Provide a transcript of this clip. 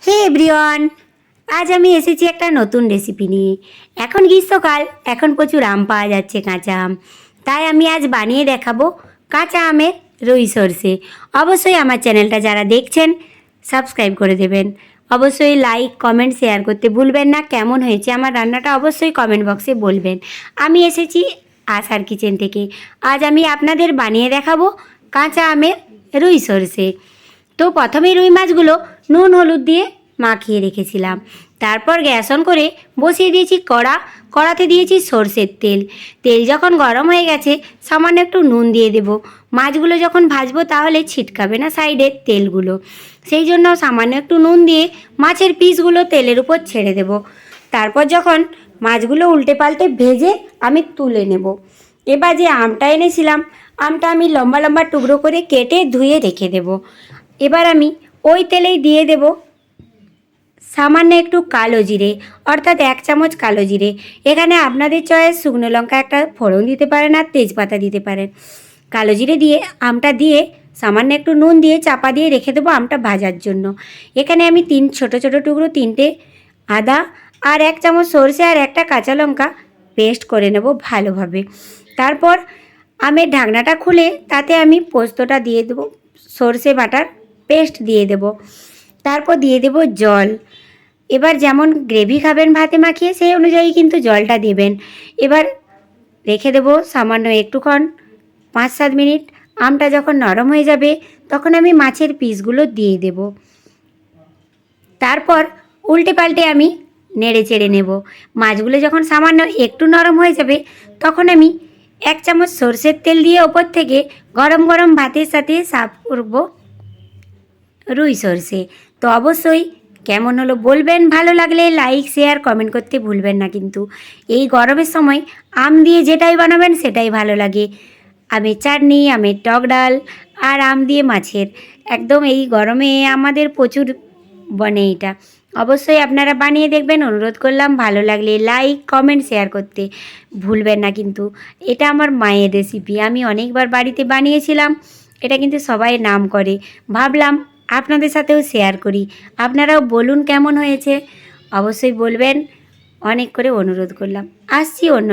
হে everyone, আজ আমি এসেছি একটা নতুন রেসিপি নিয়ে। এখন গ্রীষ্মকাল, এখন প্রচুর আম পাওয়া যাচ্ছে, কাঁচা আম। তাই আমি আজ বানিয়ে দেখাবো কাঁচা আমের রুই সরষে। অবশ্যই আমার চ্যানেলটা যারা দেখছেন সাবস্ক্রাইব করে দেবেন। অবশ্যই লাইক কমেন্ট শেয়ার করতে ভুলবেন না। কেমন হয়েছে আমার রান্নাটা অবশ্যই কমেন্ট বক্সে বলবেন। আমি এসেছি আশার কিচেন থেকে। আজ আমি আপনাদের বানিয়ে দেখাবো কাঁচা আমের রুই সরষে। তো প্রথমেই রুই মাছগুলো নুন হলুদ দিয়ে মাখিয়ে রেখেছিলাম। তারপর গ্যাস অন করে বসিয়ে দিয়েছি কড়াতে দিয়েছি সরষের তেল। তেল যখন গরম হয়ে গেছে সামান্য একটু নুন দিয়ে দেব। মাছগুলো যখন ভাজবো তাহলে ছিটকাবে না সাইডের তেলগুলো, সেই জন্য সামান্য একটু নুন দিয়ে মাছের পিসগুলো তেলের উপর ছেড়ে দেব। তারপর যখন মাছগুলো উল্টে পাল্টে ভেজে আমি তুলে নেব। এবার যে আমটা এনেছিলাম, আমটা আমি লম্বা লম্বা টুকরো করে কেটে ধুয়ে রেখে দেব। এবার আমি ওই তেলেই দিয়ে দেব সামান্য একটু কালো জিরে, অর্থাৎ 1 চামচ কালো জিরে। এখানে আপনাদের চয়েস, শুকনো লঙ্কা একটা ফোড়ন দিতে পারেন আর তেজপাতা দিতে পারেন। কালো জিরে দিয়ে আমটা দিয়ে সামান্য একটু নুন দিয়ে চাপা দিয়ে রেখে দেবো আমটা ভাজার জন্য। এখানে আমি ছোট ছোট টুকরো 3টে আদা আর 1 চামচ সরষে আর একটা কাঁচা লঙ্কা পেস্ট করে নেব ভালোভাবে। তারপর আমের ঢাকনাটা খুলে তাতে আমি পোস্তটা দিয়ে দেবো, সরষে বাটার পেস্ট দিয়ে দেব। তারপর দিয়ে দেব জল। এবার যেমন গ্রেভি খাবেন ভাতে মাখিয়ে সেই অনুযায়ী কিন্তু জলটা দেবেন। এবার রেখে দেব সামান্য একটুক্ষণ, 5-7 মিনিট। আমটা যখন নরম হয়ে যাবে তখন আমি মাছের পিসগুলো দিয়ে দেব। তারপর উল্টে পাল্টে আমি নেড়ে চেড়ে নেব। মাছগুলো যখন সামান্য একটু নরম হয়ে যাবে তখন আমি 1 চামচ সরষের তেল দিয়ে ওপর থেকে গরম গরম ভাতের সাথে সার্ভ করব রুই সরষে। তো অবশ্যই কেমন হলো বলবেন, ভালো লাগলে লাইক শেয়ার কমেন্ট করতে ভুলবেন না। কিন্তু এই গরমের সময় আম দিয়ে যেটাই বানাবেন সেটাই ভালো লাগে। আমের চাটনি, আমের টক ডাল আর আম দিয়ে মাছের, একদম এই গরমে আমাদের প্রচুর বনে এটা। অবশ্যই আপনারা বানিয়ে দেখবেন, অনুরোধ করলাম। ভালো লাগলে লাইক কমেন্ট শেয়ার করতে ভুলবেন না। কিন্তু এটা আমার মায়ের রেসিপি, আমি অনেকবার বাড়িতে বানিয়েছিলাম। এটা কিন্তু সবাই নাম করে, ভাবলাম আপনাদের সাথেও শেয়ার করি। আপনারাও বলুন কেমন হয়েছে, অবশ্যই বলবেন। অনেক করে অনুরোধ করলাম। আসছি অন্য